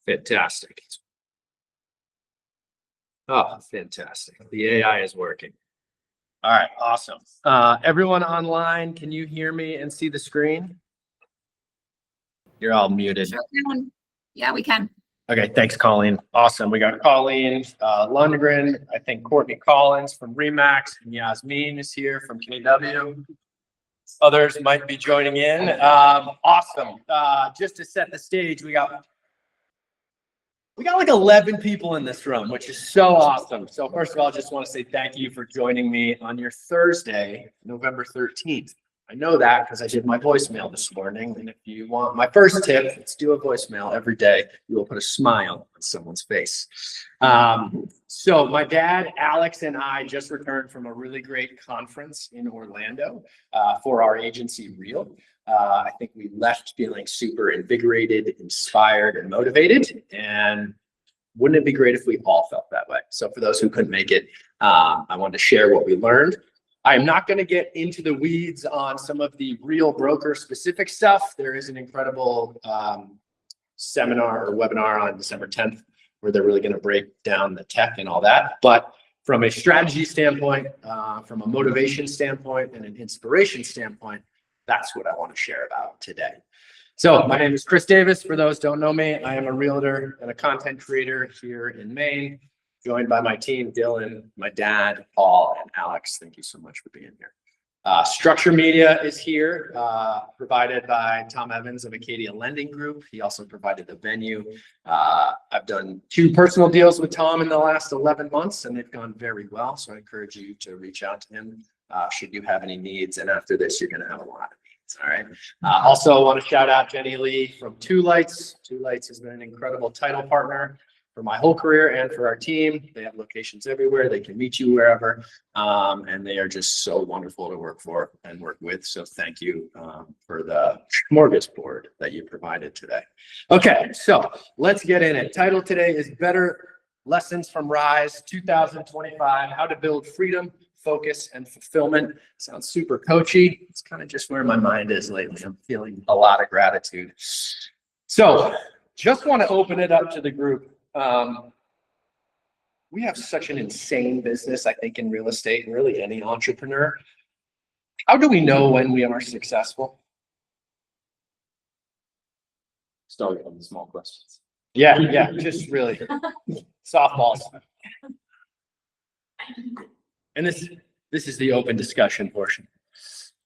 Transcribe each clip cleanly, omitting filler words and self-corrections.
Fantastic. Oh, fantastic. The AI is working. All right, awesome. Everyone online, can you hear me and see the screen? You're all muted. Sure can. Yeah, we can. Okay, thanks, Colleen. Awesome. We got Colleen Lundgren, I think Courtney Collins from Remax, and Yasmin is here from KW. Others might be joining in. Awesome. Just to set the stage, we got like 11 people in this room, which is so awesome. So first of all, I just want to say thank you for joining me on your Thursday, November 13th. I know that because I did my voicemail this morning. And if you want my first tip, let's do a voicemail every day. You will put a smile on someone's face. So my dad, Alex, and I just returned from a really great conference in Orlando for our agency, Real. I think we left feeling super invigorated, inspired, and motivated. And wouldn't it be great if we all felt that way? So for those who couldn't make it, I wanted to share what we learned. I'm not going to get into the weeds on some of the Real broker specific stuff. There is an incredible seminar or webinar on December 10th where they're really going to break down the tech and all that. But from a strategy standpoint, from a motivation standpoint, and an inspiration standpoint, that's what I want to share about today. So my name is Chris Davis. For those who don't know me, I am a realtor and a content creator here in Maine, joined by my team, Dylan, my dad, Paul, and Alex. Thank you so much for being here. Structure Media is here, provided by Tom Evans of Acadia Lending Group. He also provided the venue. I've done 2 personal deals with Tom in the last 11 months, and they've gone very well. So I encourage you to reach out to him should you have any needs. And after this, you're going to have a lot of needs. All right. Also, I want to shout out Jenny Lee from Two Lights. Two Lights has been an incredible title partner for my whole career and for our team. They have locations everywhere. They can meet you wherever. And they are just so wonderful to work for and work with. So thank you for the smorgasbord that you provided today. Okay, so let's get in it. Title today is Better Lessons from Rise 2025, How to Build Freedom, Focus, and Fulfillment. Sounds super coachy. It's kind of just where my mind is lately. I'm feeling a lot of gratitude. So just want to open it up to the group. We have such an insane business, I think, in real estate and really any entrepreneur. How do we know when we are successful? Start on the small questions. Yeah, just really softballs. And this is the open discussion portion.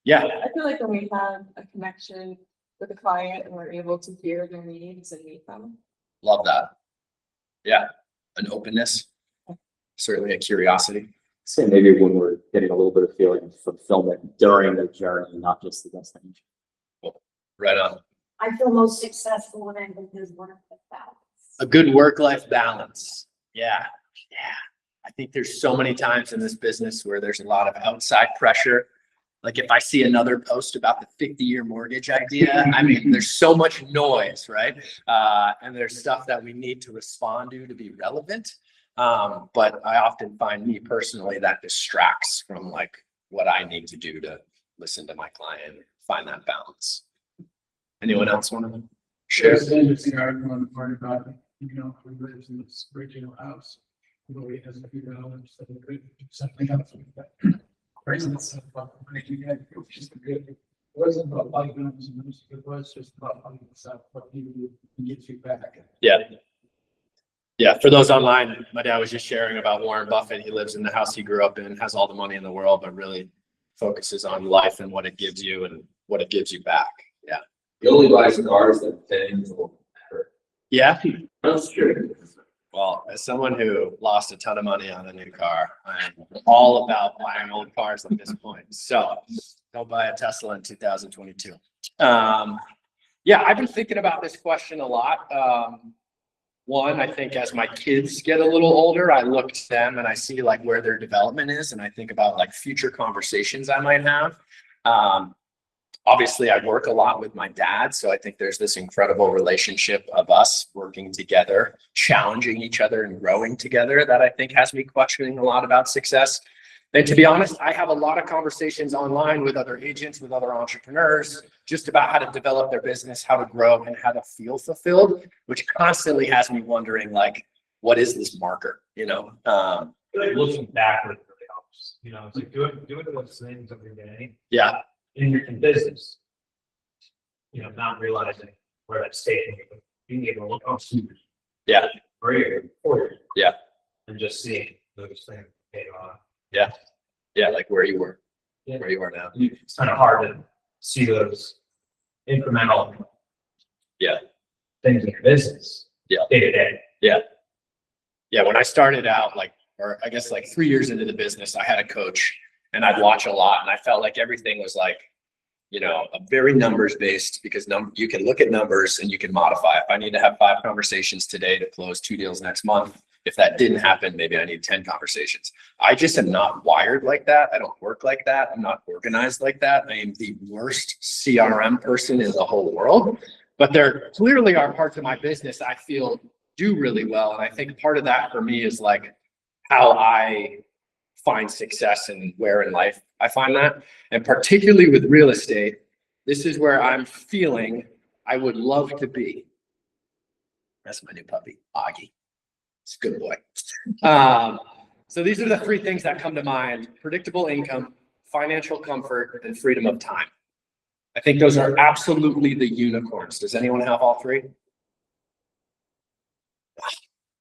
Yeah. I feel like when we have a connection with a client and we're able to hear their needs and meet them. Love that. Yeah, an openness, certainly a curiosity. Say maybe when we're getting a little bit of feeling of fulfillment during the journey, not just the destination. Cool. Right on. I feel most successful when I'm in his work-life balance. A good work-life balance. Yeah. I think there's so many times in this business where there's a lot of outside pressure. Like if I see another post about the 50-year mortgage idea, I mean, there's so much noise, right? And there's stuff that we need to respond to be relevant. But I often find me personally that distracts from like what I need to do to listen to my client, find that balance. Anyone else want to share? There's an interesting article on the part about, who lives in this original house, who he has a few dollars, so he could do something else with that. It wasn't about life balance, it was just about what you get you back. Yeah, for those online, my dad was just sharing about Warren Buffett. He lives in the house he grew up in, has all the money in the world, but really focuses on life and what it gives you and what it gives you back. Yeah. He only buys cars that things will matter. Yeah. That's true. Well, as someone who lost a ton of money on a new car, I'm all about buying old cars at this point. So don't buy a Tesla in 2022. Yeah, I've been thinking about this question a lot. One, I think as my kids get a little older, I look to them and I see like where their development is. And I think about like future conversations I might have. Obviously, I work a lot with my dad, so I think there's this incredible relationship of us working together, challenging each other and growing together that I think has me questioning a lot about success. And to be honest, I have a lot of conversations online with other agents, with other entrepreneurs, just about how to develop their business, how to grow, and how to feel fulfilled, which constantly has me wondering, like, what is this marker, you know? Like looking backward really helps. You know, it's like doing those things every day Yeah, in your business. You know, not realizing where that's taking you, but being able to look on yeah, 3 or 4 years. Yeah. And just seeing those things paid off. yeah, like where you were, Yeah. where you are now. It's kind of hard to see those incremental Yeah. things in your business. Yeah. Day to day. Yeah, when I started out, like, or I guess like 3 years into the business, I had a coach and I'd watch a lot and I felt like everything was like, you know, a very numbers based, because you can look at numbers and you can modify. If I need to have 5 conversations today to close 2 deals next month, if that didn't happen, maybe I need 10 conversations. I just am not wired like that. I don't work like that. I'm not organized like that. I am the worst CRM person in the whole world, but there clearly are parts of my business I feel do really well. And I think part of that for me is like how I find success and where in life I find that. And particularly with real estate, this is where I'm feeling I would love to be. That's my new puppy, Augie. It's a good boy. So these are the 3 things that come to mind: predictable income, financial comfort, and freedom of time. I think those are absolutely the unicorns. Does anyone have all 3?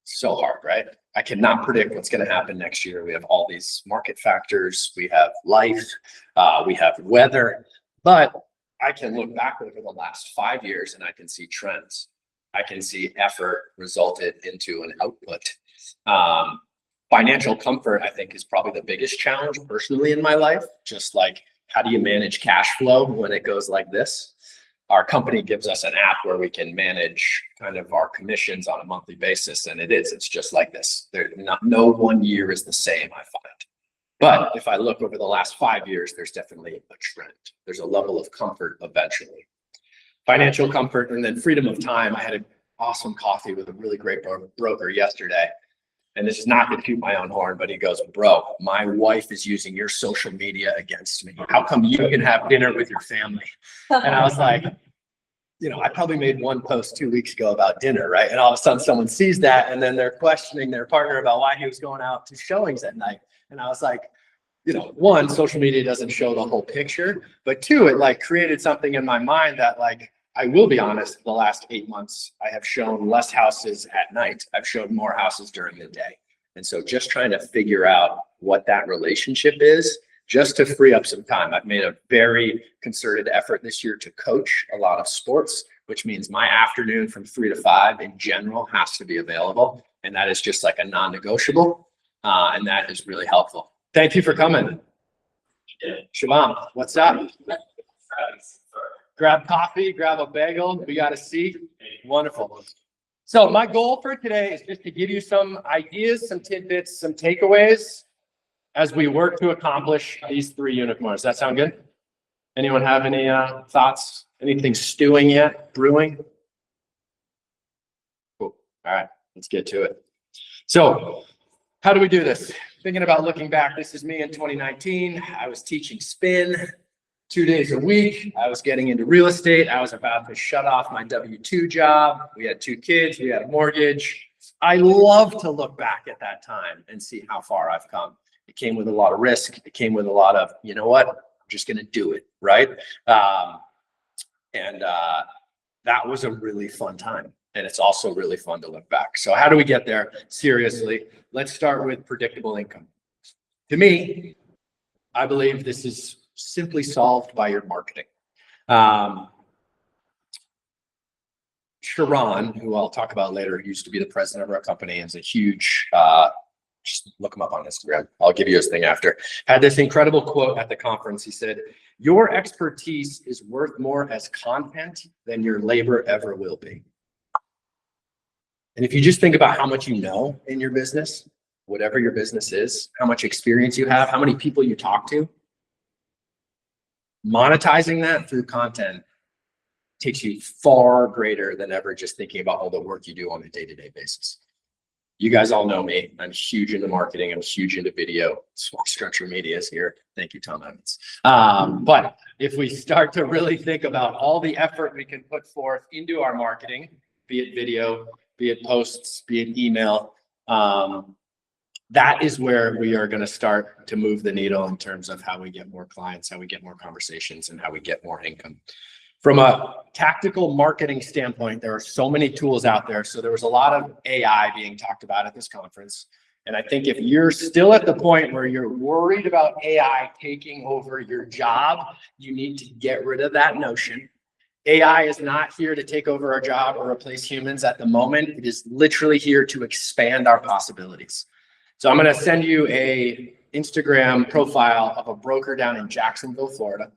So hard, right? I cannot predict what's going to happen next year. We have all these market factors. We have life. We have weather. But I can look back over the last 5 years and I can see trends. I can see effort resulted into an output. Financial comfort, I think, is probably the biggest challenge personally in my life. Just like, how do you manage cash flow when it goes like this? Our company gives us an app where we can manage kind of our commissions on a monthly basis. And it's just like this. No one year is the same, I find. But if I look over the last 5 years, there's definitely a trend. There's a level of comfort eventually. Financial comfort, and then freedom of time. I had an awesome coffee with a really great broker yesterday. And this is not to toot my own horn, but he goes, "Bro, my wife is using your social media against me. How come you can have dinner with your family?" And I was like, you know, I probably made one post 2 weeks ago about dinner, right? And all of a sudden someone sees that and then they're questioning their partner about why he was going out to showings at night. And I was like, you know, 1, social media doesn't show the whole picture, but 2, it like created something in my mind that, like, I will be honest, the last 8 months, I have shown less houses at night. I've shown more houses during the day. And so just trying to figure out what that relationship is, just to free up some time. I've made a very concerted effort this year to coach a lot of sports, which means my afternoon from 3 to 5 in general has to be available. And that is just like a non-negotiable. And that is really helpful. Thank you for coming. Shivam, what's up? Grab coffee, grab a bagel. We got a seat. Wonderful. So my goal for today is just to give you some ideas, some tidbits, some takeaways as we work to accomplish these 3 unicorns. Does that sound good? Anyone have any thoughts? Anything stewing yet? Brewing? Cool. All right, let's get to it. So how do we do this? Thinking about looking back, this is me in 2019. I was teaching spin 2 days a week. I was getting into real estate. I was about to shut off my W-2 job. We had 2 kids. We had a mortgage. I love to look back at that time and see how far I've come. It came with a lot of risk. It came with a lot of, you know what, I'm just going to do it, right? That was a really fun time. And it's also really fun to look back. So how do we get there? Seriously, let's start with predictable income. To me, I believe this is simply solved by your marketing. Sharran, who I'll talk about later, used to be the president of our company, is a huge, just look him up on Instagram. I'll give you his thing after. Had this incredible quote at the conference. He said, "Your expertise is worth more as content than your labor ever will be." And if you just think about how much you know in your business, whatever your business is, how much experience you have, how many people you talk to, monetizing that through content takes you far greater than ever just thinking about all the work you do on a day-to-day basis. You guys all know me. I'm huge into marketing. I'm huge into video. Small Structure Media is here. Thank you, Tom Evans. But if we start to really think about all the effort we can put forth into our marketing, be it video, be it posts, be it email, that is where we are going to start to move the needle in terms of how we get more clients, how we get more conversations, and how we get more income. From a tactical marketing standpoint, there are so many tools out there. So there was a lot of AI being talked about at this conference. And I think if you're still at the point where you're worried about AI taking over your job, you need to get rid of that notion. AI is not here to take over our job or replace humans at the moment. It is literally here to expand our possibilities. So I'm going to send you a Instagram profile of a broker down in Jacksonville, Florida.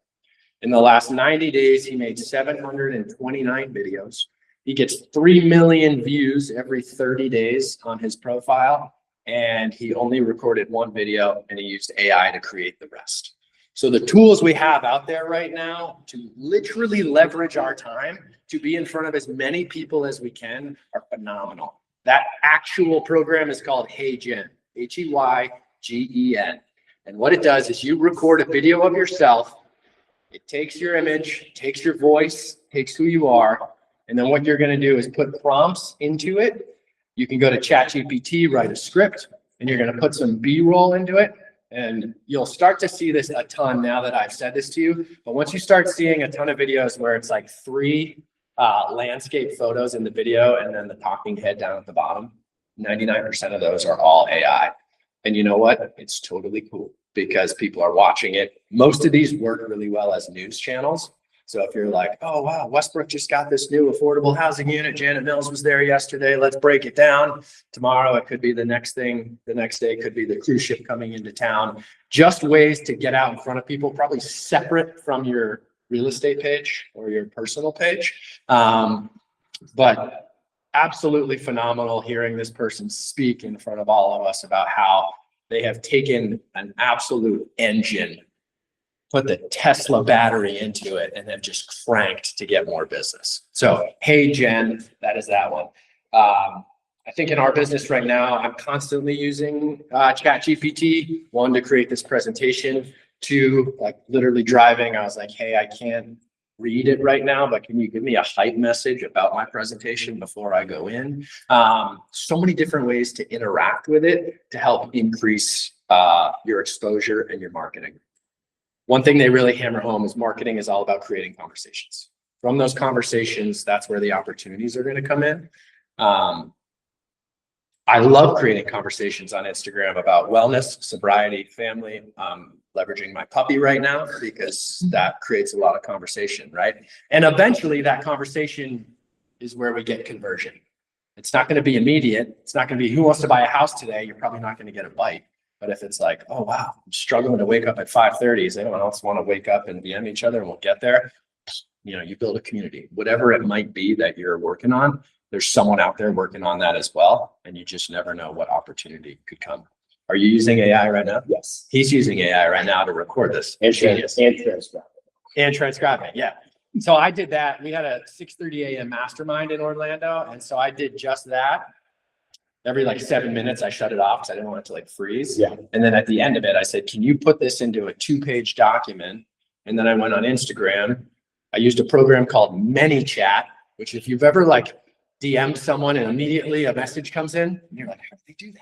In the last 90 days, he made 729 videos. He gets 3 million views every 30 days on his profile. And he only recorded one video and he used AI to create the rest. So the tools we have out there right now to literally leverage our time to be in front of as many people as we can are phenomenal. That actual program is called HeyGen, HeyGen. And what it does is you record a video of yourself. It takes your image, takes your voice, takes who you are. And then what you're going to do is put prompts into it. You can go to ChatGPT, write a script, and you're going to put some B-roll into it. And you'll start to see this a ton now that I've said this to you. But once you start seeing a ton of videos where it's like 3 landscape photos in the video and then the talking head down at the bottom, 99% of those are all AI. And you know what? It's totally cool because people are watching it. Most of these work really well as news channels. So if you're like, oh, wow, Westbrook just got this new affordable housing unit. Janet Mills was there yesterday. Let's break it down. Tomorrow, it could be the next thing. The next day could be the cruise ship coming into town. Just ways to get out in front of people, probably separate from your real estate page or your personal page. But absolutely phenomenal hearing this person speak in front of all of us about how they have taken an absolute engine, put the Tesla battery into it, and have just cranked to get more business. So, HeyGen, that is that one. I think in our business right now, I'm constantly using ChatGPT, 1 to create this presentation, 2, like literally driving. I was like, hey, I can't read it right now, but can you give me a hype message about my presentation before I go in? So many different ways to interact with it to help increase your exposure and your marketing. One thing they really hammer home is marketing is all about creating conversations. From those conversations, that's where the opportunities are going to come in. I love creating conversations on Instagram about wellness, sobriety, family. Leveraging my puppy right now because that creates a lot of conversation, right? And eventually that conversation is where we get conversion. It's not going to be immediate. It's not going to be who wants to buy a house today. You're probably not going to get a bite. But if it's like, oh, wow, I'm struggling to wake up at 5:30. Does anyone else want to wake up and DM each other and we'll get there? You know, you build a community, whatever it might be that you're working on. There's someone out there working on that as well. And you just never know what opportunity could come. Are you using AI right now? Yes. He's using AI right now to record this. And Genius. transcribe. And transcribing, yeah. So I did that. We had a 6:30 a.m. mastermind in Orlando. And so I did just that. Every like 7 minutes, I shut it off because I didn't want it to like freeze. Yeah. And then at the end of it, I said, can you put this into a 2-page document? And then I went on Instagram. I used a program called ManyChat, which if you've ever like DM'd someone and immediately a message comes in, and you're like, how did they do that?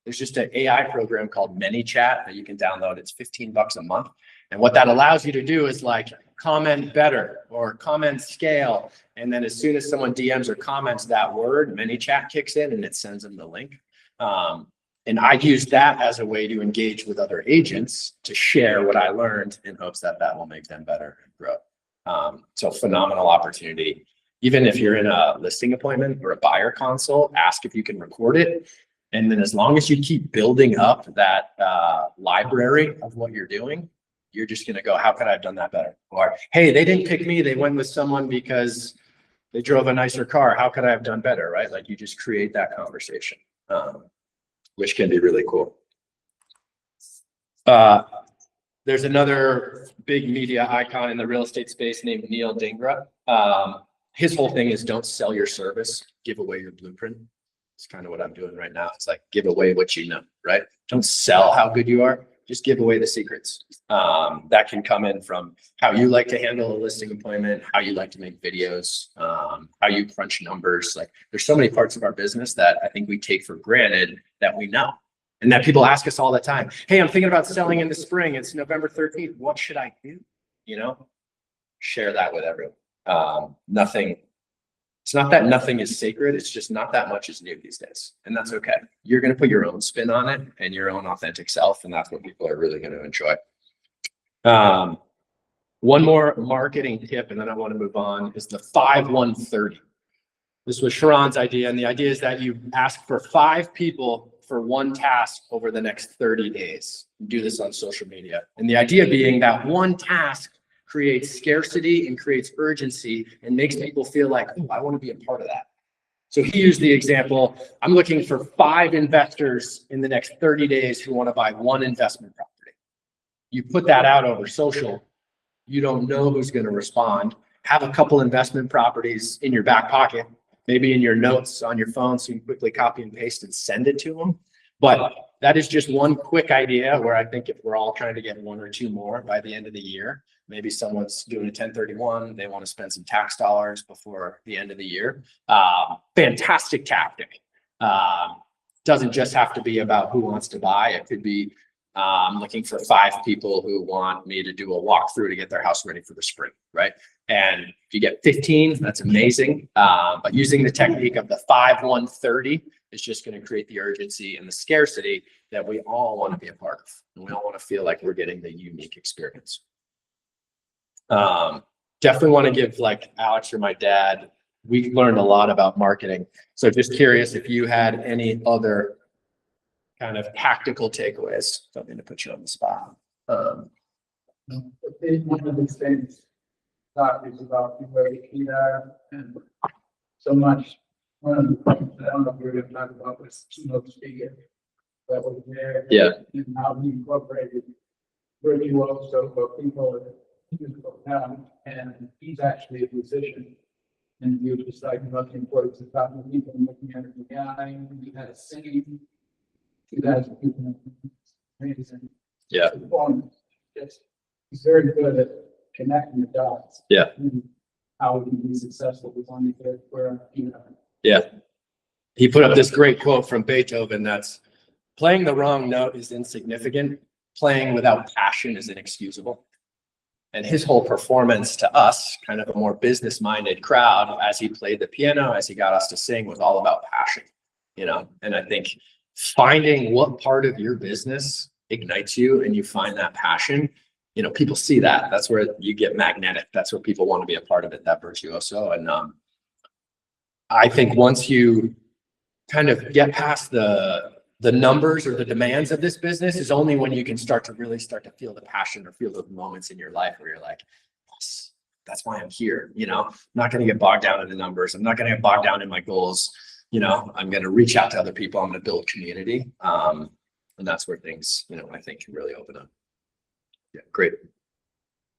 There's just an AI program called ManyChat that you can download. It's $15 a month. And what that allows you to do is like comment better or comment scale. And then as soon as someone DMs or comments that word, ManyChat kicks in and it sends them the link. And I use that as a way to engage with other agents to share what I learned in hopes that that will make them better and grow. So phenomenal opportunity. Even if you're in a listing appointment or a buyer consult, ask if you can record it. And then as long as you keep building up that library of what you're doing, you're just going to go, how could I have done that better? Or, hey, they didn't pick me. They went with someone because they drove a nicer car. How could I have done better? Right? Like you just create that conversation, which can be really cool. There's another big media icon in the real estate space named Neel Dhingra. His whole thing is don't sell your service, give away your blueprint. It's kind of what I'm doing right now. It's like give away what you know, right? Don't sell how good you are. Just give away the secrets. That can come in from how you like to handle a listing appointment, how you like to make videos, how you crunch numbers. Like there's so many parts of our business that I think we take for granted that we know. And that people ask us all the time, hey, I'm thinking about selling in the spring. It's November 13th. What should I do? You know, share that with everyone. It's not that nothing is sacred. It's just not that much is new these days. And that's okay. You're going to put your own spin on it and your own authentic self. And that's what people are really going to enjoy. One more marketing tip, and then I want to move on, is the 5-1-30. This was Sharran's idea. And the idea is that you ask for 5 people for one task over the next 30 days. You do this on social media. And the idea being that one task creates scarcity and creates urgency and makes people feel like, oh, I want to be a part of that. So he used the example, I'm looking for 5 investors in the next 30 days who want to buy one investment property. You put that out over social, you don't know who's going to respond. Have a couple investment properties in your back pocket, maybe in your notes on your phone, so you can quickly copy and paste and send it to them. But that is just one quick idea where I think if we're all trying to get 1 or 2 more by the end of the year, maybe someone's doing a 1031, they want to spend some tax dollars before the end of the year. Fantastic tactic. Doesn't just have to be about who wants to buy. It could be looking for 5 people who want me to do a walkthrough to get their house ready for the spring, right? And if you get 15, that's amazing. But using the technique of the 5-1-30 is just going to create the urgency and the scarcity that we all want to be a part of. And we all want to feel like we're getting the unique experience. Definitely want to give, like Alex or my dad, we learned a lot about marketing. So just curious if you had any other kind of tactical takeaways. Don't mean to put you on the spot. One of these things is about where we are and so much. One of the things that I don't know if we're going to talk about was keynote speaker that was there. Yeah. And how he incorporated virtual, so for people down, and he's actually a musician. And he was just talking about the importance of talking to people and looking at the guy. He had a singing. 2,000 people. Amazing. Yeah. Performance. He's very good at connecting the dots. Yeah. And how we can be successful with one another for, you know. Yeah. He put up this great quote from Beethoven that's playing the wrong note is insignificant. Playing without passion is inexcusable. And his whole performance to us, kind of a more business-minded crowd, as he played the piano, as he got us to sing, was all about passion, you know? And I think finding what part of your business ignites you and you find that passion, you know, people see that. That's where you get magnetic. That's where people want to be a part of it, that virtuoso. And I think once you kind of get past the numbers or the demands of this business is only when you can start to feel the passion or feel those moments in your life where you're like, yes, that's why I'm here. You know, I'm not going to get bogged down in the numbers. I'm not going to get bogged down in my goals. You know, I'm going to reach out to other people. I'm going to build community. And that's where things, you know, I think can really open up. Yeah, great.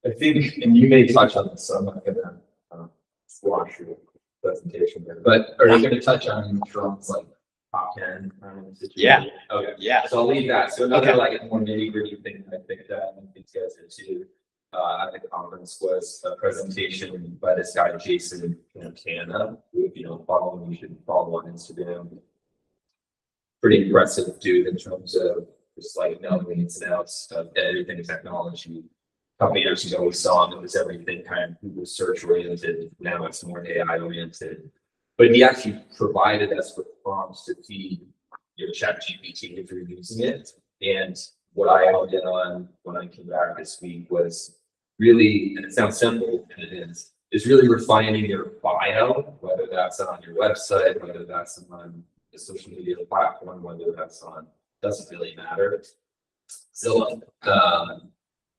I think, and you may touch on this, so I'm not gonna squash your presentation there, but are you gonna touch on Trump's like top 10? Situation? Yeah. Okay. Yeah. So I'll leave that. So another Okay. like more nitty gritty thing I think that I think these guys did too. At the conference was a presentation by this guy Jason Cantana, who if you don't follow him, you should follow on Instagram. Pretty impressive dude in terms of just like knowing the ins and outs of everything technology. A couple of years ago, we saw it was everything kind of Google search oriented. Now it's more AI oriented. But he actually provided us with prompts to feed your chat GPT if you're using it. And what I honed in on when I came back this week was really, and it sounds simple, and it is really refining your bio, whether that's on your website, whether that's on the social media platform, whether that's on, doesn't really matter. So,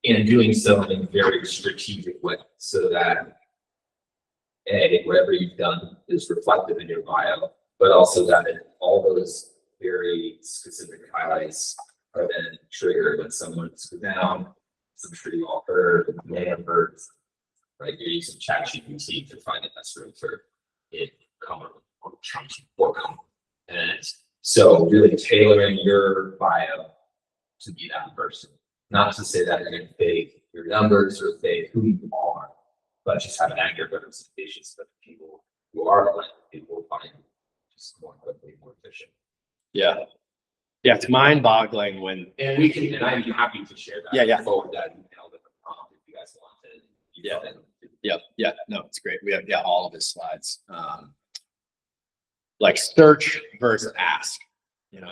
and doing so in a very strategic way so that whatever you've done is reflected in your bio, but also that all those very specific highlights are then triggered when someone's down. So I'm sure you all heard, may have heard, right? You're using ChatGPT to find the best room for it, or And so really tailoring your bio to be that person, not to say that you're going to fake your numbers or fake who you are, but just have an accurate representation so that people who are aligned with people will find you just more quickly, more efficient. Yeah. Yeah, it's mind boggling when, And we can, and I'd be happy to share that. Yeah. Forward that email with the prompt if you guys want to. yeah, no, it's great. We have, all of his slides. Like search versus ask.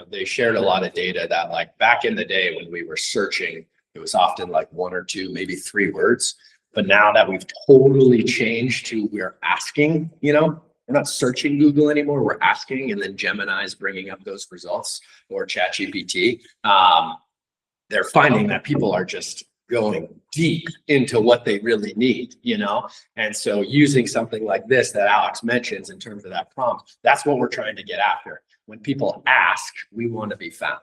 They shared a lot of data that like back in the day when we were searching, it was often like 1 or 2, maybe 3 words. But now that we've totally changed to we're asking, we're not searching Google anymore. We're asking, and then Gemini is bringing up those results, or ChatGPT. They're finding that people are just going deep into what they really need, And so using something like this that Alex mentions in terms of that prompt, that's what we're trying to get after. When people ask, we want to be found.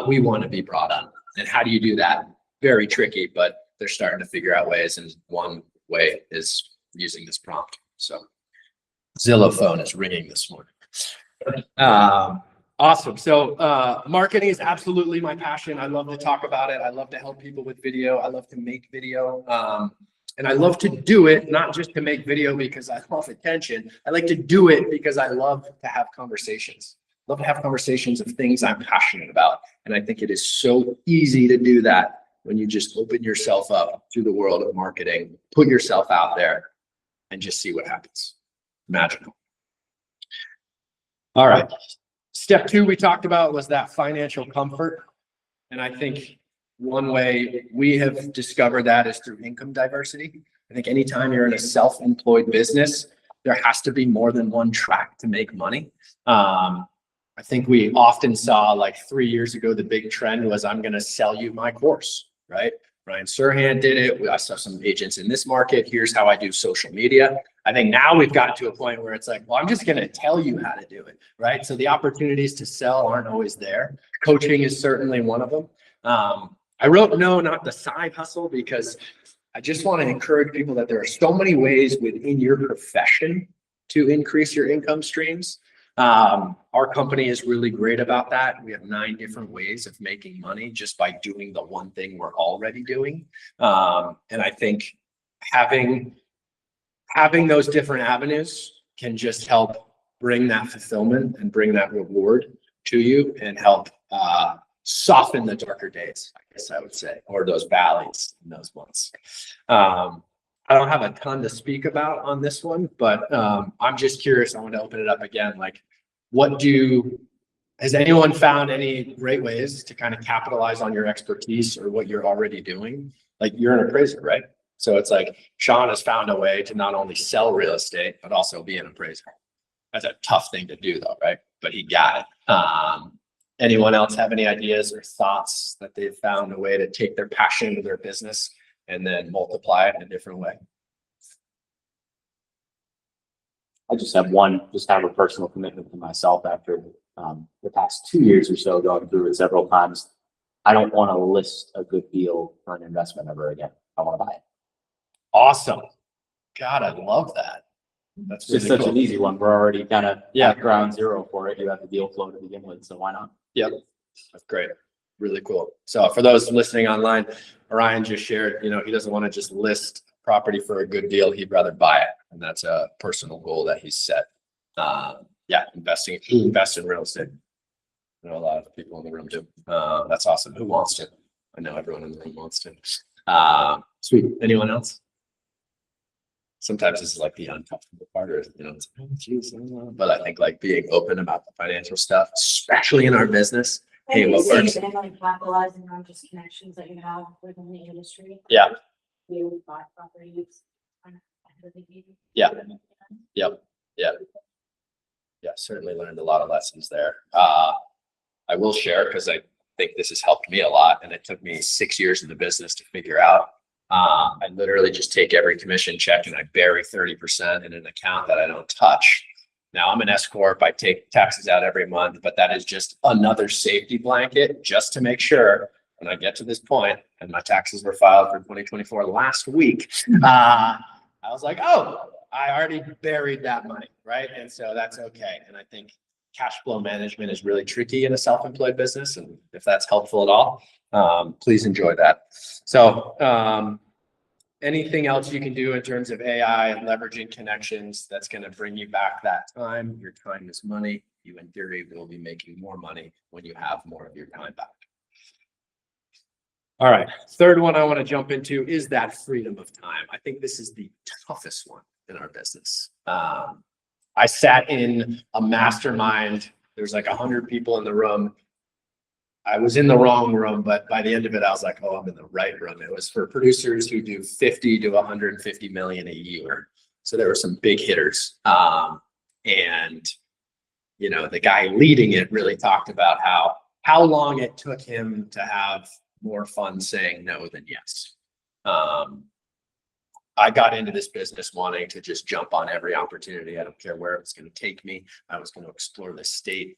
We want to be brought up. And how do you do that? Very tricky, but they're starting to figure out ways. And one way is using this prompt. So Zillow phone is ringing this morning. Awesome. So marketing is absolutely my passion. I love to talk about it. I love to help people with video. I love to make video. And I love to do it, not just to make video because I love attention. I like to do it because I love to have conversations. Love to have conversations of things I'm passionate about. And I think it is so easy to do that when you just open yourself up to the world of marketing, put yourself out there, and just see what happens. Magical. All right. Step 2 we talked about was that financial comfort. And I think one way we have discovered that is through income diversity. I think anytime you're in a self-employed business, there has to be more than one track to make money. I think we often saw like 3 years ago, the big trend was I'm going to sell you my course, right? Ryan Sirhan did it. I saw some agents in this market. Here's how I do social media. I think now we've gotten to a point where it's like, well, I'm just going to tell you how to do it, right? So the opportunities to sell aren't always there. Coaching is certainly one of them. I wrote no, not the side hustle, because I just want to encourage people that there are so many ways within your profession to increase your income streams. Our company is really great about that. We have 9 different ways of making money just by doing the one thing we're already doing. And I think having those different avenues can just help bring that fulfillment and bring that reward to you and help soften the darker days, I guess I would say, or those valleys in those months. I don't have a ton to speak about on this one, but I'm just curious. I want to open it up again. Like, has anyone found any great ways to kind of capitalize on your expertise or what you're already doing? Like, you're an appraiser, right? So it's like Sean has found a way to not only sell real estate, but also be an appraiser. That's a tough thing to do though, right? But he got it. Anyone else have any ideas or thoughts that they've found a way to take their passion to their business and then multiply it in a different way? I just have a personal commitment to myself after the past 2 years or so, going through it several times. I don't want to list a good deal for an investment ever again. I want to buy it. Awesome. God, I love that. That's It's just really such cool. an easy one. We're already kind of Yeah. at ground zero for it. You have the deal flow to begin with, so why not? Yep. That's great. Really cool. So for those listening online, Ryan just shared, he doesn't want to just list property for a good deal. He'd rather buy it. And that's a personal goal that he's set. Invest in real estate. I know a lot of people in the room do. That's awesome. Who wants to? I know everyone in the room wants to. Sweet. Anyone else? Sometimes this is like the uncomfortable part, or it's, oh, geez, but I think like being open about the financial stuff, especially in our business. Hey, what works? And like capitalizing on just connections that you have within the industry. Yeah. You buy properties. Yeah. Yep. Yeah. Yeah. Certainly learned a lot of lessons there. I will share because I think this has helped me a lot, and it took me 6 years in the business to figure out. I literally just take every commission check and I bury 30% in an account that I don't touch. Now I'm an S corp. I take taxes out every month, but that is just another safety blanket just to make sure when I get to this point, and my taxes were filed for 2024 last week. I was like, oh, I already buried that money, right? And so that's okay. And I think cash flow management is really tricky in a self-employed business. And if that's helpful at all, please enjoy that. So, anything else you can do in terms of AI and leveraging connections that's going to bring you back that time? Your time is money. You, in theory, will be making more money when you have more of your time back. All right. Third one I want to jump into is that freedom of time. I think this is the toughest one in our business. I sat in a mastermind. There's like 100 people in the room. I was in the wrong room, but by the end of it, I was like, oh, I'm in the right room. It was for producers who do 50 to 150 million a year. So there were some big hitters. And, you know, the guy leading it really talked about how long it took him to have more fun saying no than yes. I got into this business wanting to just jump on every opportunity. I don't care where it's going to take me. I was going to explore the state.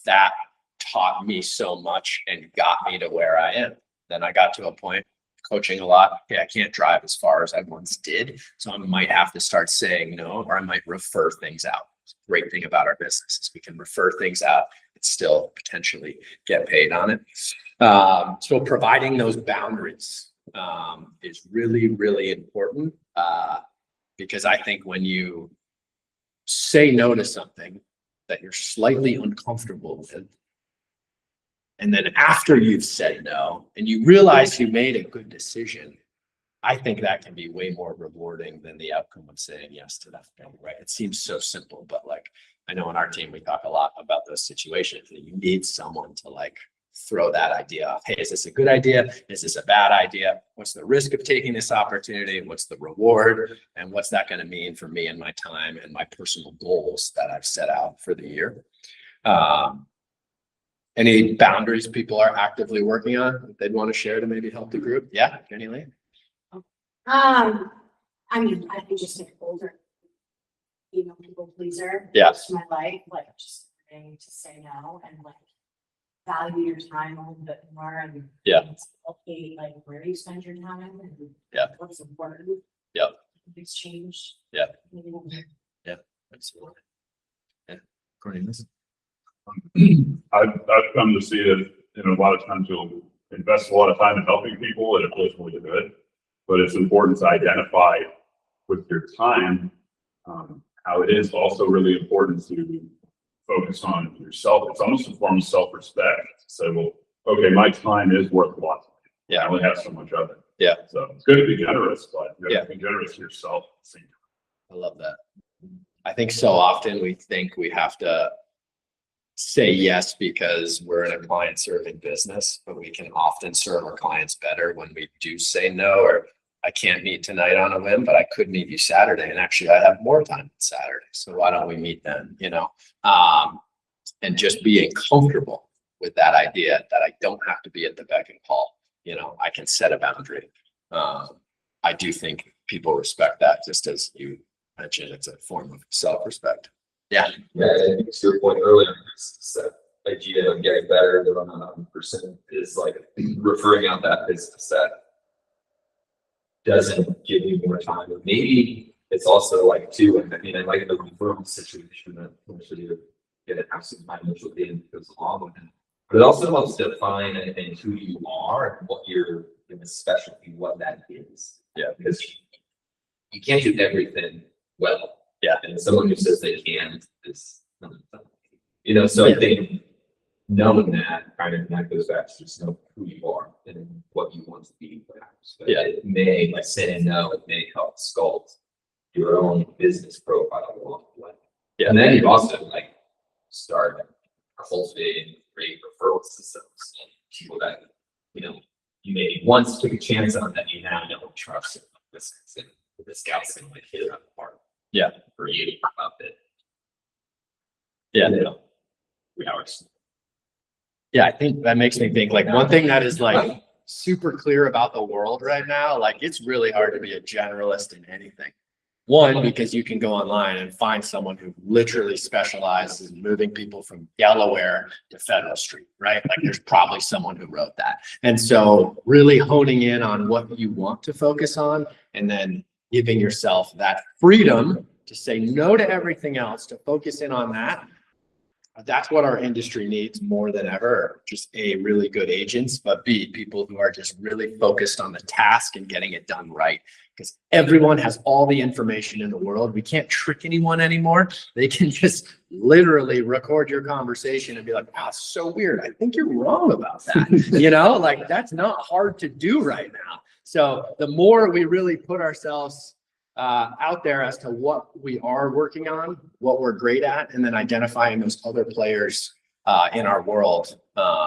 That taught me so much and got me to where I am. Then I got to a point coaching a lot. Okay, I can't drive as far as I once did. So I might have to start saying no, or I might refer things out. Great thing about our business is we can refer things out and still potentially get paid on it. So providing those boundaries is really, really important because I think when you say no to something that you're slightly uncomfortable with, and then after you've said no and you realize you made a good decision, I think that can be way more rewarding than the outcome of saying yes to that thing, right? It seems so simple, but like, I know on our team, we talk a lot about those situations that you need someone to like throw that idea off. Hey, is this a good idea? Is this a bad idea? What's the risk of taking this opportunity? What's the reward? And what's that going to mean for me and my time and my personal goals that I've set out for the year? Any boundaries people are actively working on that they'd want to share to maybe help the group? Yeah, Jenny Lee? I mean, I think just like older, people pleaser. Yeah. Most of my life, like just learning to say no and like value your time a little bit more and Yeah. okay, like where you spend your time and Yeah. what's important. Yeah. It's changed. Yeah. Maybe Absolutely. Yeah. Cornelius? I've come to see it, a lot of times you'll invest a lot of time in helping people and it feels really good. But it's important to identify with your time, how it is also really important to focus on yourself. It's almost a form of self-respect to say, well, okay, my time is worth a lot. Yeah. I only have so much of it. Yeah. So it's good to be generous, but you Yeah. have to be generous to yourself at the same time. I love that. I think so often we think we have to say yes because we're in a client serving business, but we can often serve our clients better when we do say no, or I can't meet tonight on a whim, but I could meet you Saturday. And actually I have more time on Saturday. So why don't we meet then, and just being comfortable with that idea that I don't have to be at the beck and call, I can set a boundary. I do think people respect that, just as you mentioned, it's a form of self-respect. Yeah. Yeah, I think to your point earlier, it's that idea of getting better than 100% is like referring out that business that doesn't give you more time. And maybe it's also like too, and I mean, I like the referral situation that most of you get to have some time which goes along with it. But it also helps define and who you are and what your specialty, what that is. Yeah. Because you can't do everything well. Yeah. And someone who says they can is, so I think knowing that that goes back to just know who you are and what you want to be, perhaps. But Yeah. it may, like saying no, it may help sculpt your own business profile along the way. Yeah. And then you also start cultivating great referral systems and people that, you maybe once took a chance on that you now know and trust in this guy's gonna hit it out of the park. Yeah. For you about it. Yeah. 3 hours. Yeah, I think that makes me think like one thing that is like super clear about the world right now, like it's really hard to be a generalist in anything. One, because you can go online and find someone who literally specializes in moving people from Delaware to Federal Street, right? Like there's probably someone who wrote that. And so really honing in on what you want to focus on and then giving yourself that freedom to say no to everything else, to focus in on that. That's what our industry needs more than ever, just A, really good agents, but B, people who are just really focused on the task and getting it done right. Because everyone has all the information in the world. We can't trick anyone anymore. They can just literally record your conversation and be like, wow, so weird. I think you're wrong about that. Like that's not hard to do right now. So the more we really put ourselves out there as to what we are working on, what we're great at, and then identifying those other players in our world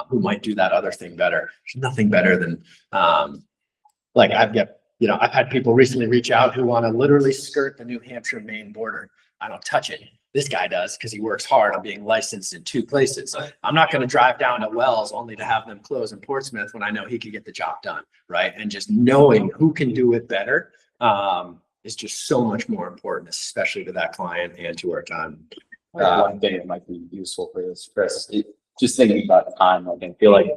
who might do that other thing better. There's nothing better than I've had people recently reach out who want to literally skirt the New Hampshire Maine border. I don't touch it. This guy does because he works hard on being licensed in 2 places. I'm not going to drive down to Wells only to have them close in Portsmouth when I know he could get the job done, right? And just knowing who can do it better is just so much more important, especially to that client and to our time. One thing that might be useful for this, Chris, just thinking about time, like I feel like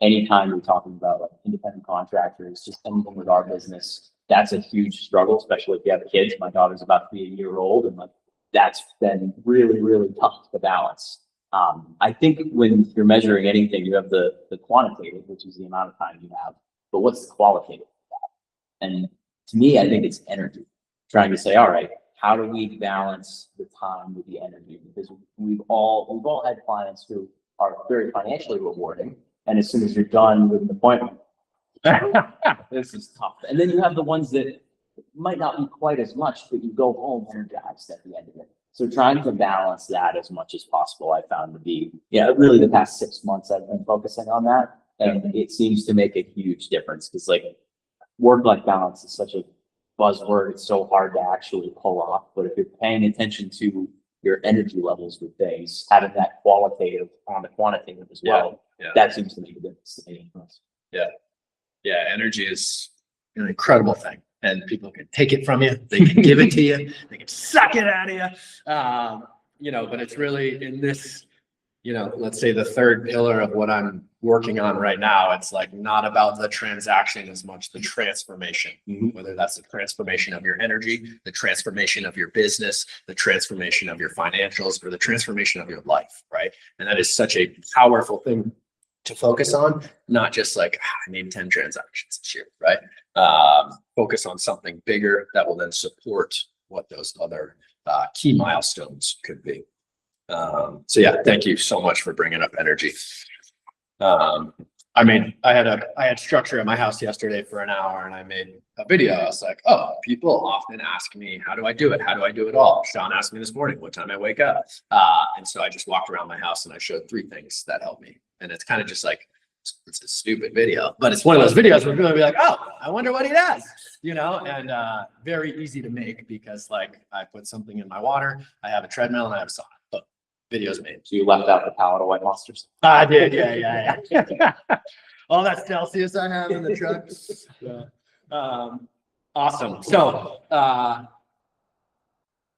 anytime you're talking about like independent contractors, just anything with our business, that's a huge struggle, especially if you have kids. My daughter's about to be a year old, and like that's been really, really tough to balance. I think when you're measuring anything, you have the quantitative, which is the amount of time you have, but what's the qualitative of that? And to me, I think it's energy. Trying to say, all right, how do we balance the time with the energy? Because we've all had clients who are very financially rewarding, and as soon as you're done with an appointment, this is tough. And then you have the ones that might not be quite as much, but you go home energized at the end of it. So trying to balance that as much as possible, I found to be, really the past 6 months I've been focusing on that, and it seems to make a huge difference because like work-life balance is such a buzzword. It's so hard to actually pull off, but if you're paying attention to your energy levels with things, having that qualitative on the quantitative as well, that seems to make a difference to me. Yeah, energy is an incredible thing, and people can take it from you, they can give it to you, they can suck it out of you. But it's really in this, let's say the third pillar of what I'm working on right now. It's like not about the transaction as much the transformation, whether that's the transformation of your energy, the transformation of your business, the transformation of your financials, or the transformation of your life, right? And that is such a powerful thing to focus on, not just like, I need 10 transactions this year, right? Focus on something bigger that will then support what those other key milestones could be. Thank you so much for bringing up energy. I had structure at my house yesterday for an hour, and I made a video. I was like, oh, people often ask me, how do I do it? How do I do it all? Sean asked me this morning, what time I wake up? And so I just walked around my house and I showed 3 things that help me. And it's kind of just like, it's a stupid video, but it's one of those videos where people will be like, oh, I wonder what he does, and very easy to make because like I put something in my water, I have a treadmill, and I have a sauna. But videos made. So you left out the palette of White Monsters. I did, yeah. All that Celsius I have in the truck. Awesome. So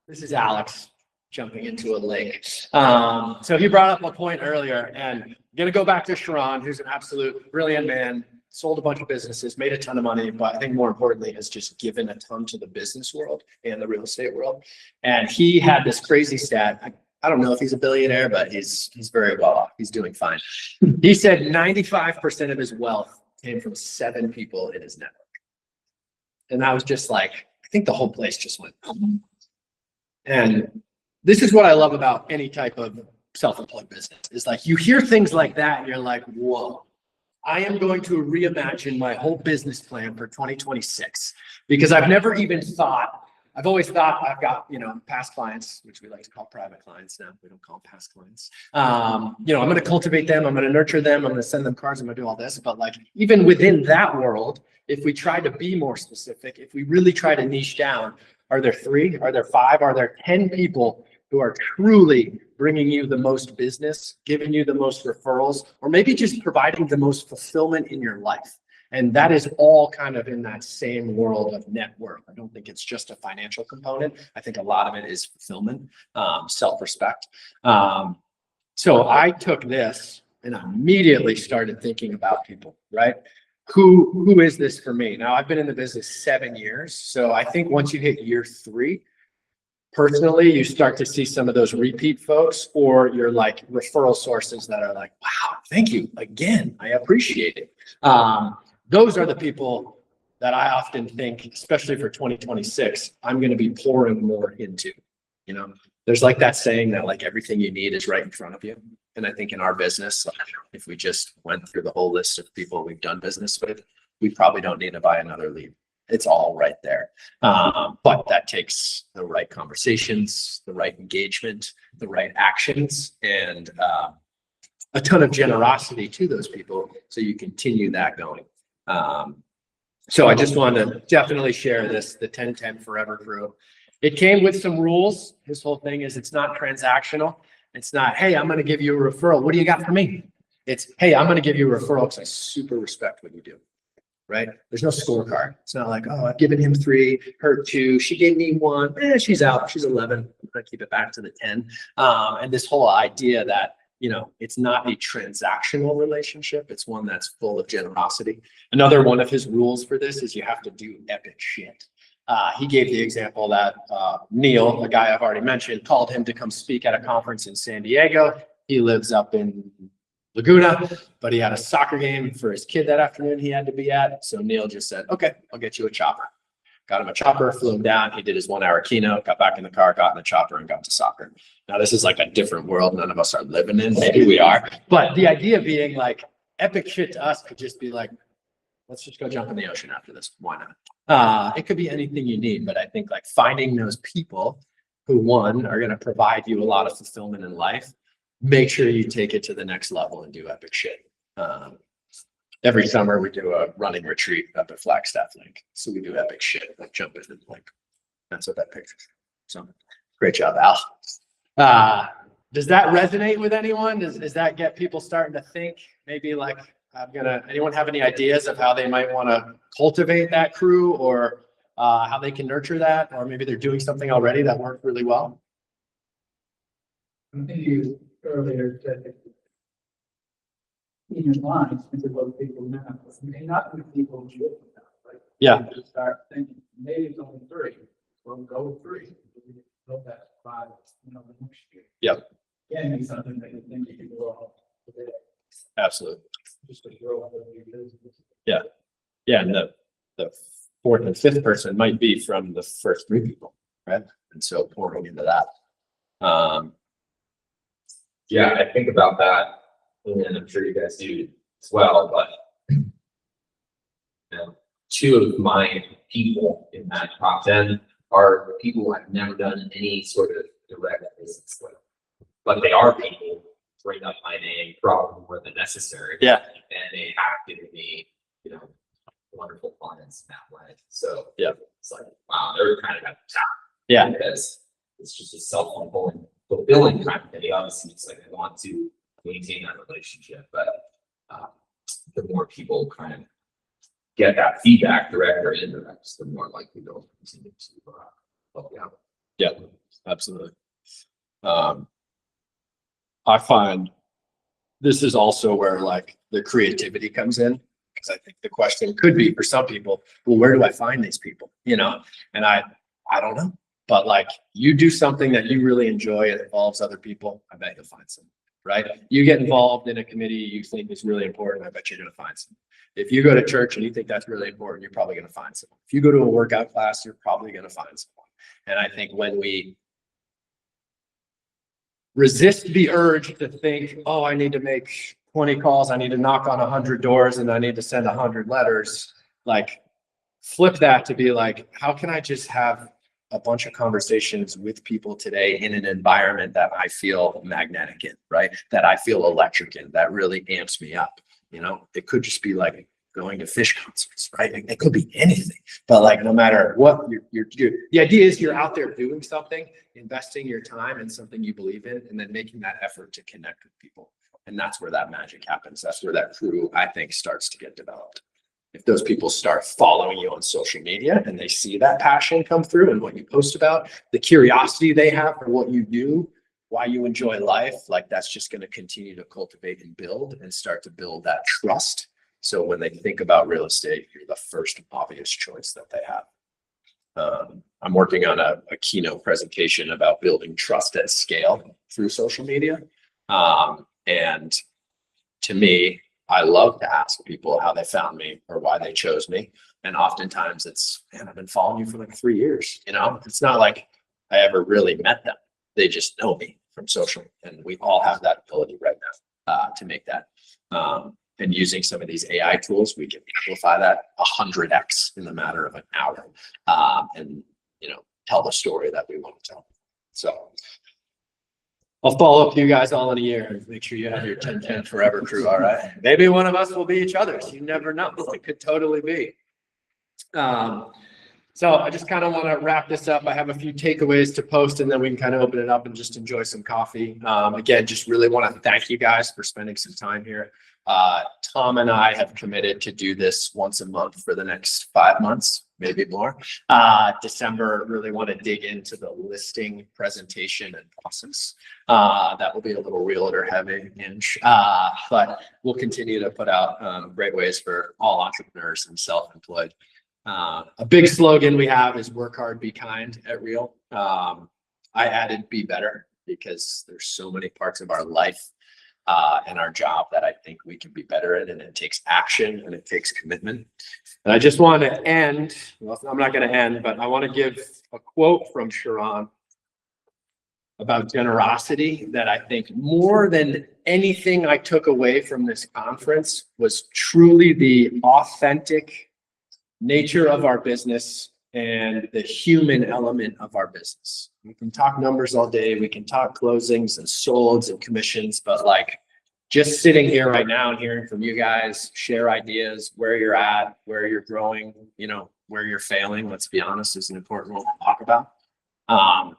this is Alex jumping into a lake. So he brought up a point earlier, and I'm gonna go back to Sharran, who's an absolute brilliant man, sold a bunch of businesses, made a ton of money, but I think more importantly has just given a ton to the business world and the real estate world. And he had this crazy stat. I don't know if he's a billionaire, but he's very well off. He's doing fine. He said 95% of his wealth came from 7 people in his network. And I was just like, I think the whole place just went. And this is what I love about any type of self-employed business is like you hear things like that and you're like, whoa, I am going to reimagine my whole business plan for 2026 because I've never even thought. I've always thought I've got, past clients, which we like to call private clients now. We don't call them past clients. I'm going to cultivate them. I'm going to nurture them. I'm going to send them cards. I'm going to do all this. But like, even within that world, if we try to be more specific, if we really try to niche down, are there 3? Are there 5? Are there 10 people who are truly bringing you the most business, giving you the most referrals, or maybe just providing the most fulfillment in your life? And that is all kind of in that same world of net worth. I don't think it's just a financial component. I think a lot of it is fulfillment, self-respect. So I took this and immediately started thinking about people, right? Who is this for me? Now I've been in the business 7 years. So I think once you hit year 3, personally, you start to see some of those repeat folks or your like referral sources that are like, wow, thank you again. I appreciate it. Those are the people that I often think, especially for 2026, I'm going to be pouring more into. You know, there's like that saying that like everything you need is right in front of you. And I think in our business, like, if we just went through the whole list of people we've done business with, we probably don't need to buy another lead. It's all right there. But that takes the right conversations, the right engagement, the right actions, and a ton of generosity to those people so you continue that going. So I just wanted to definitely share this, the 10-10 Forever Crew. It came with some rules. His whole thing is it's not transactional. It's not, hey, I'm going to give you a referral. What do you got for me? It's, hey, I'm going to give you a referral because I super respect what you do. Right? There's no scorecard. It's not like, oh, I've given him 3, her 2, she gave me 1. She's out. She's 11. I'm going to keep it back to the 10. And this whole idea that, you know, it's not a transactional relationship. It's one that's full of generosity. Another one of his rules for this is you have to do epic shit. He gave the example that Neel, a guy I've already mentioned, called him to come speak at a conference in San Diego. He lives up in Laguna, but he had a soccer game for his kid that afternoon he had to be at. So Neel just said, okay, I'll get you a chopper. Got him a chopper, flew him down. He did his 1-hour keynote, got back in the car, got in the chopper, and got to soccer. Now, this is like a different world none of us are living in. Maybe we are. But the idea being like epic shit to us could just be like, let's just go jump in the ocean after this. Why not? It could be anything you need. But I think like finding those people who, one, are going to provide you a lot of fulfillment in life, make sure you take it to the next level and do epic shit. Every summer we do a running retreat up at Flagstaff Lake. So we do epic shit, like jump in and like, that's what that picture is. So great job, Al. Does that resonate with anyone? Does that get people starting to think maybe like, anyone have any ideas of how they might want to cultivate that crew or how they can nurture that? Or maybe they're doing something already that worked really well? I think you earlier said that in lines, think about people now, may not be people who live now, like. Yeah. Just start thinking, maybe it's only 3, well, go 3. Go that 5, the next year. Yep. Can be something that you think you can grow up today, Absolutely. just to grow up with your business. Yeah. Yeah. And the 4th and 5th person might be from the first 3 people, right? And so pouring into that. Yeah, I think about that, and I'm sure you guys do as well, but you know, 2 of my people in that top 10 are people who I've never done any sort of direct business with. But they are people who bring up my name probably more than necessary. Yeah. And they have given me, you know, wonderful clients in that way. So yeah, it's like, wow, they're kind of at the top. Yeah. Because it's just a self-fulfilling kind of thing. Obviously, it's like I want to maintain that relationship, but the more people kind of get that feedback, direct or indirect, the more likely they'll continue to help you out. Yeah, absolutely. I find this is also where like the creativity comes in, because I think the question could be for some people, well, where do I find these people? You know, and I don't know, but like you do something that you really enjoy, it involves other people, I bet you'll find some, right? You get involved in a committee you think is really important, I bet you're going to find some. If you go to church and you think that's really important, you're probably going to find someone. If you go to a workout class, you're probably going to find someone. And I think when we resist the urge to think, oh, I need to make 20 calls, I need to knock on 100 doors, and I need to send 100 letters, like flip that to be like, how can I just have a bunch of conversations with people today in an environment that I feel magnetic in, right? That I feel electric in, that really amps me up. You know, it could just be like going to fish concerts, right? It could be anything, but like, no matter what you're the idea is you're out there doing something, investing your time in something you believe in, and then making that effort to connect with people. And that's where that magic happens. That's where that crew, I think, starts to get developed. If those people start following you on social media and they see that passion come through and what you post about, the curiosity they have for what you do, why you enjoy life, like that's just going to continue to cultivate and build and start to build that trust. So when they think about real estate, you're the first obvious choice that they have. I'm working on a keynote presentation about building trust at scale through social media. And to me, I love to ask people how they found me or why they chose me. And oftentimes it's, man, I've been following you for like 3 years. You know, it's not like I ever really met them. They just know me from social. And we all have that ability right now to make that. And using some of these AI tools, we can amplify that 100x in the matter of an hour. And, you know, tell the story that we want to tell. So I'll follow up to you guys all in a year and make sure you have your 10/10 forever crew. All right. Maybe one of us will be each other's. You never know. It could totally be. So I just kind of want to wrap this up. I have a few takeaways to post and then we can kind of open it up and just enjoy some coffee. Again, just really want to thank you guys for spending some time here. Tom and I have committed to do this once a month for the next 5 months, maybe more. December, really want to dig into the listing presentation and process. That will be a little realtor heavy inch, but we'll continue to put out great ways for all entrepreneurs and self-employed. A big slogan we have is work hard, be kind at Real. I added be better because there's so many parts of our life and our job that I think we can be better at, and it takes action and it takes commitment. And I just want to end, well, I'm not going to end, but I want to give a quote from Sharran about generosity that I think more than anything I took away from this conference was truly the authentic nature of our business and the human element of our business. We can talk numbers all day. We can talk closings and solds and commissions, but like just sitting here right now and hearing from you guys, share ideas, where you're at, where you're growing, you know, where you're failing, let's be honest, is an important one to talk about.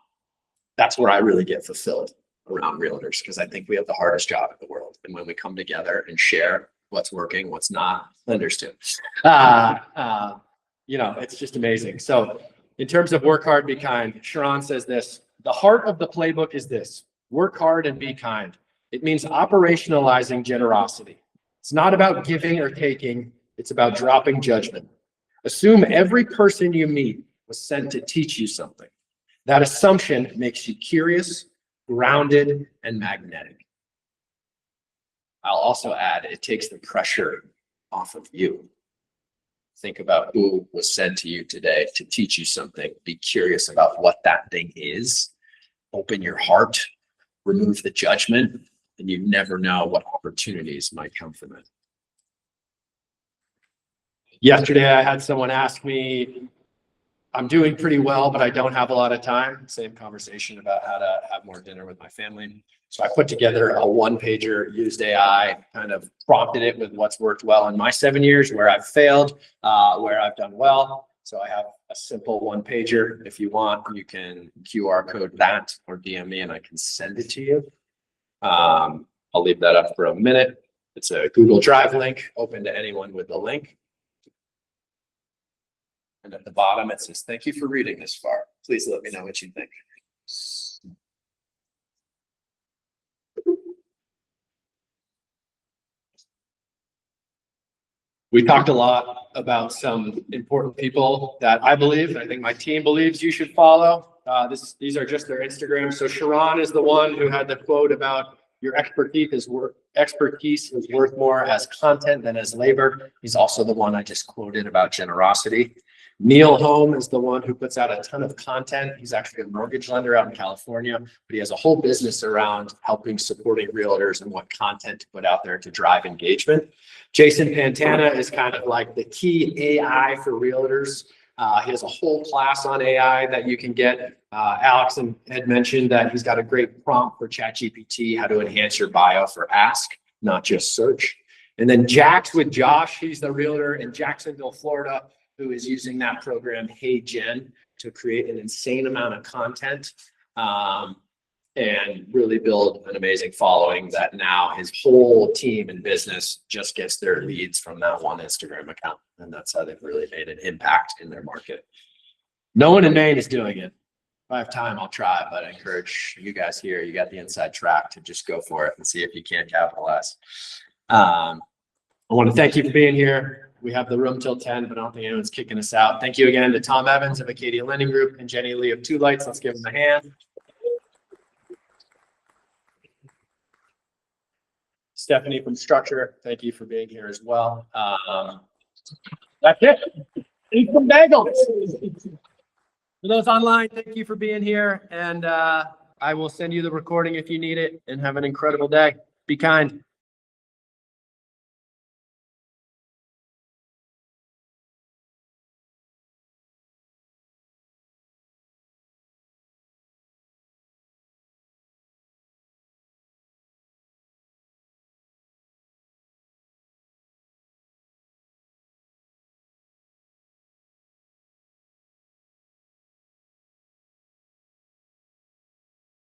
That's where I really get fulfilled around realtors, because I think we have the hardest job in the world. And when we come together and share what's working, what's not, understood. You know, it's just amazing. So in terms of work hard, be kind, Sharran says this: the heart of the playbook is this: work hard and be kind. It means operationalizing generosity. It's not about giving or taking. It's about dropping judgment. Assume every person you meet was sent to teach you something. That assumption makes you curious, grounded, and magnetic. I'll also add, it takes the pressure off of you. Think about who was sent to you today to teach you something. Be curious about what that thing is. Open your heart, remove the judgment, and you never know what opportunities might come from it. Yesterday, I had someone ask me, I'm doing pretty well, but I don't have a lot of time. Same conversation about how to have more dinner with my family. So I put together a one-pager, used AI, kind of prompted it with what's worked well in my 7 years, where I've failed, where I've done well. So I have a simple one-pager. If you want, you can QR code that or DM me and I can send it to you. I'll leave that up for a minute. It's a Google Drive link, open to anyone with the link. And at the bottom, it says, thank you for reading this far. Please let me know what you think. We talked a lot about some important people that I believe, I think my team believes you should follow. These are just their Instagram. So Sharran is the one who had the quote about your expertise is worth more as content than as labor. He's also the one I just quoted about generosity. Neel Home is the one who puts out a ton of content. He's actually a mortgage lender out in California, but he has a whole business around helping supporting realtors and what content to put out there to drive engagement. Jason Pantana is kind of like the key AI for realtors. He has a whole class on AI that you can get. Alex had mentioned that he's got a great prompt for ChatGPT, how to enhance your bio for ask, not just search. And then Jax with Josh, he's the realtor in Jacksonville, Florida, who is using that program, Hey Jen, to create an insane amount of content and really build an amazing following that now his whole team and business just gets their leads from that one Instagram account. And that's how they've really made an impact in their market. No one in Maine is doing it. If I have time, I'll try, but I encourage you guys here, you got the inside track to just go for it and see if you can't capitalize. I want to thank you for being here. We have the room till 10, but I don't think anyone's kicking us out. Thank you again to Tom Evans of Acadia Lending Group and Jenny Lee of Two Lights. Let's give them a hand. Stephanie from Structure, thank you for being here as well. That's it. Eat some bagels. For those online, thank you for being here. And I will send you the recording if you need it, and have an incredible day. Be kind.